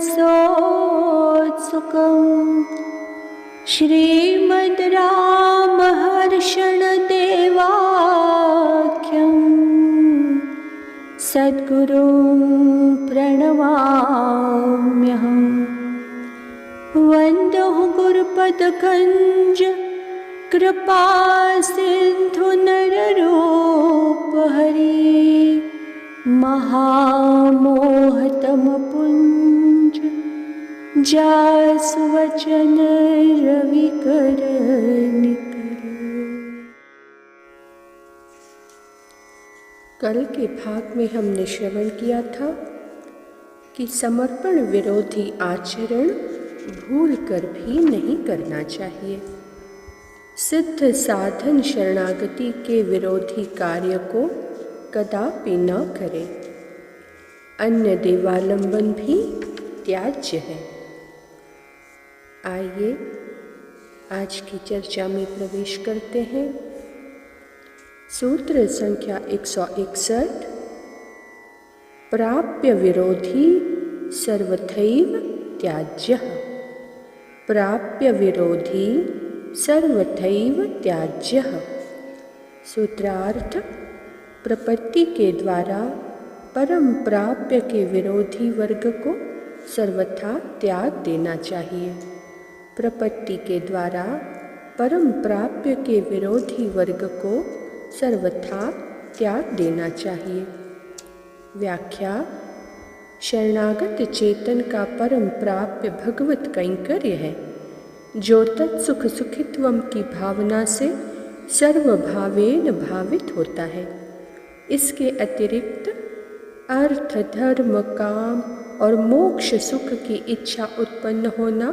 रसोत्सुकम् श्रीमद् रामहर्षण देवाख्यम् सद्गुरुं प्रणमाम्यहम्। वन्दो गुरुपदकञ्ज कृपा सिन्धु नररूपहरि महामोहतमपुञ्ज जासुवचन रविकर निकर। कल के भाग में हमने श्रवण किया था कि समर्पण विरोधी आचरण भूल कर भी नहीं करना चाहिए। सिद्ध साधन शरणागति के विरोधी कार्य को कदापि न करें। अन्य देवालंबन भी त्याज्य है। आइए आज की चर्चा में प्रवेश करते हैं। सूत्र संख्या 161। प्राप्य विरोधी सर्वथैव त्याज्यः। प्राप्य विरोधी सर्वथैव त्याज्यः। सूत्रार्थ: प्रपत्ति के द्वारा परम प्राप्य के विरोधी वर्ग को सर्वथा त्याग देना चाहिए। प्रपत्ति के द्वारा परम प्राप्य के विरोधी वर्ग को सर्वथा त्याग देना चाहिए। व्याख्या: शरणागत चेतन का परम प्राप्य भगवत कैंकर्य है, जो तत्सुख सुखित्वम की भावना से सर्वभावेन भावित होता है। इसके अतिरिक्त अर्थ, धर्म, काम और मोक्ष सुख की इच्छा उत्पन्न होना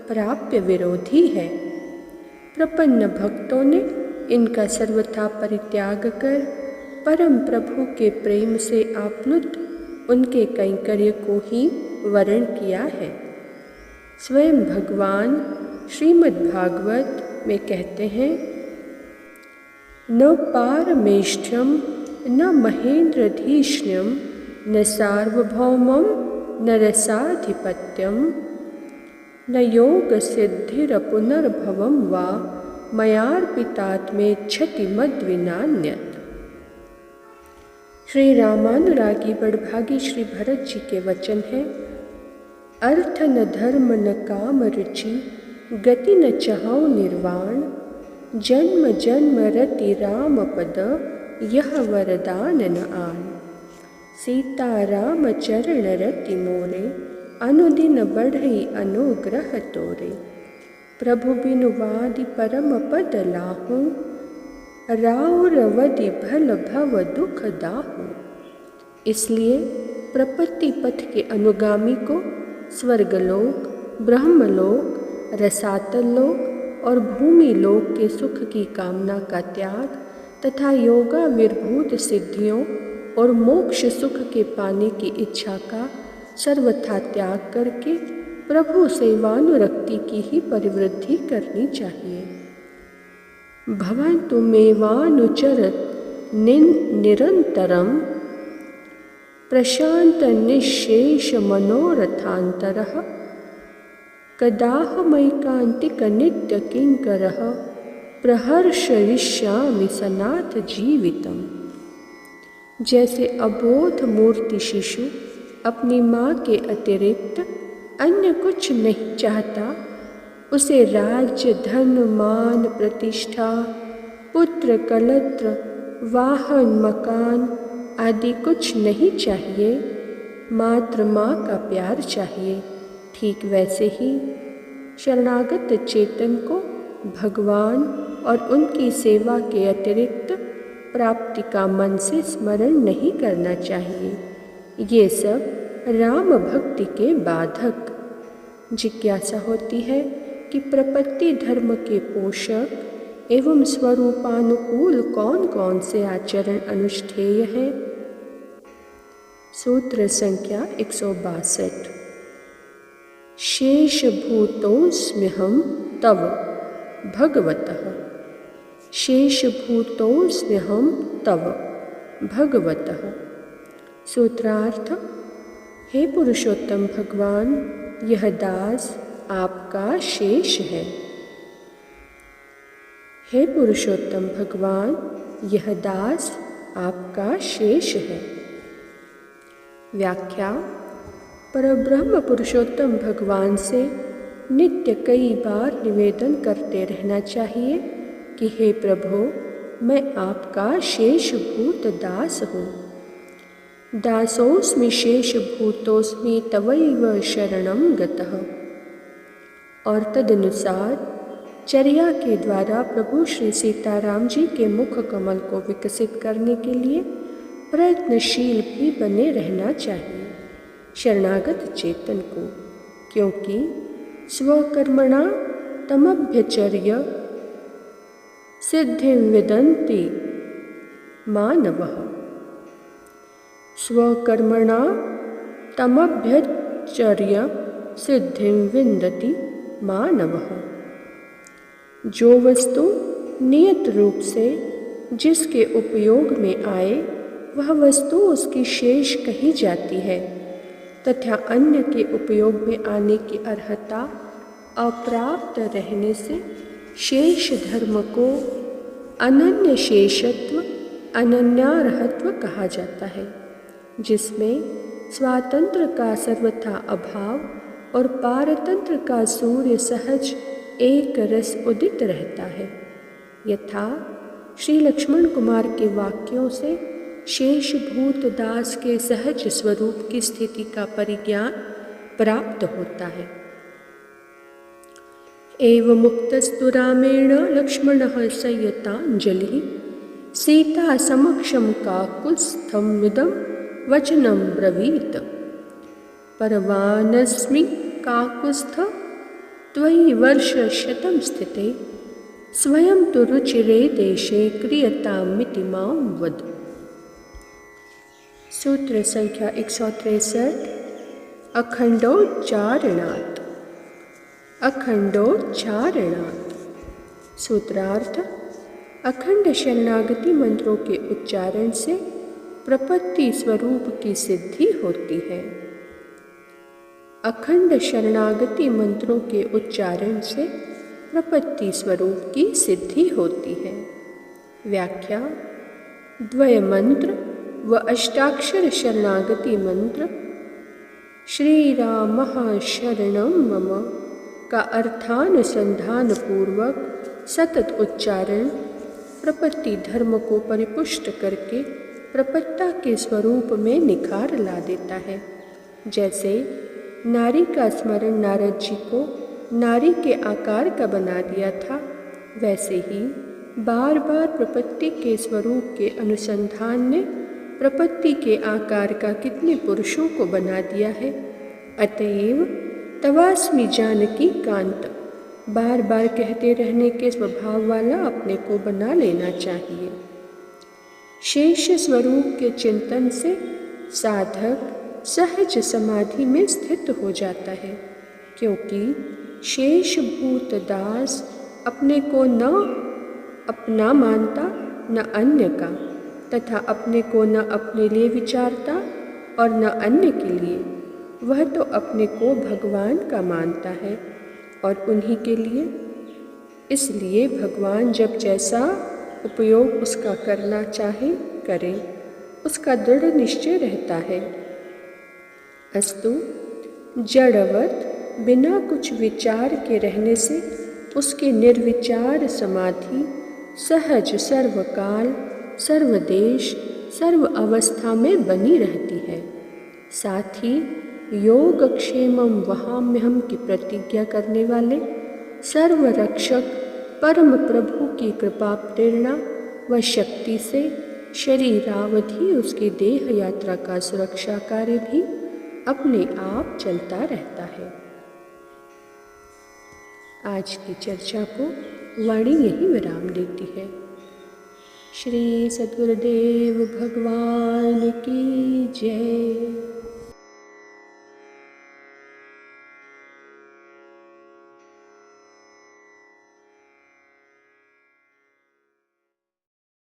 प्राप्य विरोधी है। प्रपन्न भक्तों ने इनका सर्वथा परित्याग कर परम प्रभु के प्रेम से आप्लुत उनके कैंकर्य को ही वर्ण किया है। स्वयं भगवान श्रीमद्भागवत में कहते हैं, न पारमेष्ठ्यम न महेन्द्रधीष्ण्यम न सार्वभौमं न रसाधिपत्यम न योग सिद्धिरपुनर्भवं वा मयार्पितात्मेच्छति मद्विनान्यत्। श्री रामानुरागी बड़भागी श्री भरत जी के वचन हैं, अर्थ न धर्म न काम रुचि गति न चहौ निर्वाण जन्म जन्म रति राम पद यह वरदान न आन। सीता राम चरण रति मोरे अनुदिन बढ़ई अनुग्रह तोरे। प्रभु बिनु वादि परम पद लाहूं राउर वदि भल भव दुख दाहूं। इसलिए प्रपत्ति पथ के अनुगामी को स्वर्गलोक, ब्रह्मलोक, रसातल लोक और भूमि लोक के सुख की कामना का त्याग तथा योगा विर्भूत सिद्धियों और मोक्ष सुख के पाने की इच्छा का सर्वथा त्याग करके प्रभु सेवानुरक्ति की ही परिवृद्धि करनी चाहिए। भवन्तु मेवानुचरत् निरन्तरं प्रशांत निःशेष मनोरथान्तरः कदाहमैकान्तिक नित्य किंकरः प्रहर्षयिष्यामि सनाथ जीवितम्। जैसे अबोध मूर्ति शिशु अपनी माँ के अतिरिक्त अन्य कुछ नहीं चाहता, उसे राज्य, धन, मान, प्रतिष्ठा, पुत्र, कलत्र, वाहन, मकान आदि कुछ नहीं चाहिए, मात्र माँ का प्यार चाहिए। ठीक वैसे ही शरणागत चेतन को भगवान और उनकी सेवा के अतिरिक्त प्राप्ति का मन से स्मरण नहीं करना चाहिए। ये सब राम भक्ति के बाधक। जिज्ञासा होती है कि प्रपत्ति धर्म के पोषक एवं स्वरूपानुकूल कौन कौन से आचरण अनुष्ठेय हैं। सूत्र संख्या 162। शेषभूतोऽस्म्यहं तव भगवतः। शेषभूतोऽस्म्यहं तव भगवतः। सूत्रार्थ: हे पुरुषोत्तम भगवान, यह दास आपका शेष है। हे पुरुषोत्तम भगवान, यह दास आपका शेष है। व्याख्या: परब्रह्म पुरुषोत्तम भगवान से नित्य कई बार निवेदन करते रहना चाहिए कि हे प्रभु, मैं आपका शेषभूत दास हूँ। दासोऽस्मि शेषभूतोऽस्मि तवैव शरणं गतः। और तदनुसार चर्या के द्वारा प्रभु श्री सीताराम जी के मुख कमल को विकसित करने के लिए प्रयत्नशील भी बने रहना चाहिए शरणागत चेतन को, क्योंकि स्वकर्मणा तमभ्यचर्य सिद्धिं विदन्ति मानवः। स्वकर्मणा तमभ्यचर्य सिद्धिं विन्दति मानवः। जो वस्तु नियत रूप से जिसके उपयोग में आए वह वस्तु उसकी शेष कही जाती है, तथा अन्य के उपयोग में आने की अर्हता अप्राप्त रहने से शेष धर्म को अनन्य शेषत्व, अनन्यार्हत्व कहा जाता है, जिसमें स्वातंत्र का सर्वथा अभाव और पारतंत्र का सूर्य सहज एक रस उदित रहता है। यथा श्री लक्ष्मण कुमार के वाक्यों से शेषभूत दास के सहज स्वरूप की स्थिति का परिज्ञान प्राप्त होता है। एव मुक्तस्तु रामेण लक्ष्मणः संयताञ्जलिः सीता समक्षं काकुत्स्थमिदं वचनं ब्रवीत। परवानस्मि काकुत्स्थ त्वयि वर्षशतं स्थिते स्वयं तु रुचिरे देशे क्रियतामिति मां वद। सूत्र संख्या 163। अखंडोच्चारणात्। अखंडोच्चारणात्। सूत्रार्थ: अखंड शरणागति मंत्रों के उच्चारण से प्रपत्ति स्वरूप की सिद्धि होती है। अखंड शरणागति मंत्रों के उच्चारण से प्रपत्ति स्वरूप की सिद्धि होती है। व्याख्या: द्वय मंत्र व अष्टाक्षर शरणागति मंत्र श्री रामः शरणं मम का अर्थानुसंधान पूर्वक सतत उच्चारण प्रपत्ति धर्म को परिपुष्ट करके प्रपत्ता के स्वरूप में निखार ला देता है। जैसे नारी का स्मरण नारद जी को नारी के आकार का बना दिया था, वैसे ही बार बार प्रपत्ति के स्वरूप के अनुसंधान ने प्रपत्ति के आकार का कितने पुरुषों को बना दिया है। अतएव तवास्मि जानकी कांत बार बार कहते रहने के स्वभाव वाला अपने को बना लेना चाहिए। शेष स्वरूप के चिंतन से साधक सहज समाधि में स्थित हो जाता है, क्योंकि शेषभूत दास अपने को न अपना मानता न अन्य का, तथा अपने को न अपने लिए विचारता और न अन्य के लिए। वह तो अपने को भगवान का मानता है और उन्हीं के लिए। इसलिए भगवान जब जैसा उपयोग उसका करना चाहे करे, उसका दृढ़ निश्चय रहता है। अस्तु जड़वत बिना कुछ विचार के रहने से उसकी निर्विचार समाधि सहज सर्वकाल, सर्वदेश, सर्व अवस्था में बनी रहती है। साथ ही योगक्षेमं वहाम्यहम की प्रतिज्ञा करने वाले सर्वरक्षक परम प्रभु की कृपा प्रेरणा व शक्ति से शरीरावधि उसकी देह यात्रा का सुरक्षा कार्य भी अपने आप चलता रहता है। आज की चर्चा को वाणी यही विराम देती है। श्री सद्गुरुदेव भगवान की जय।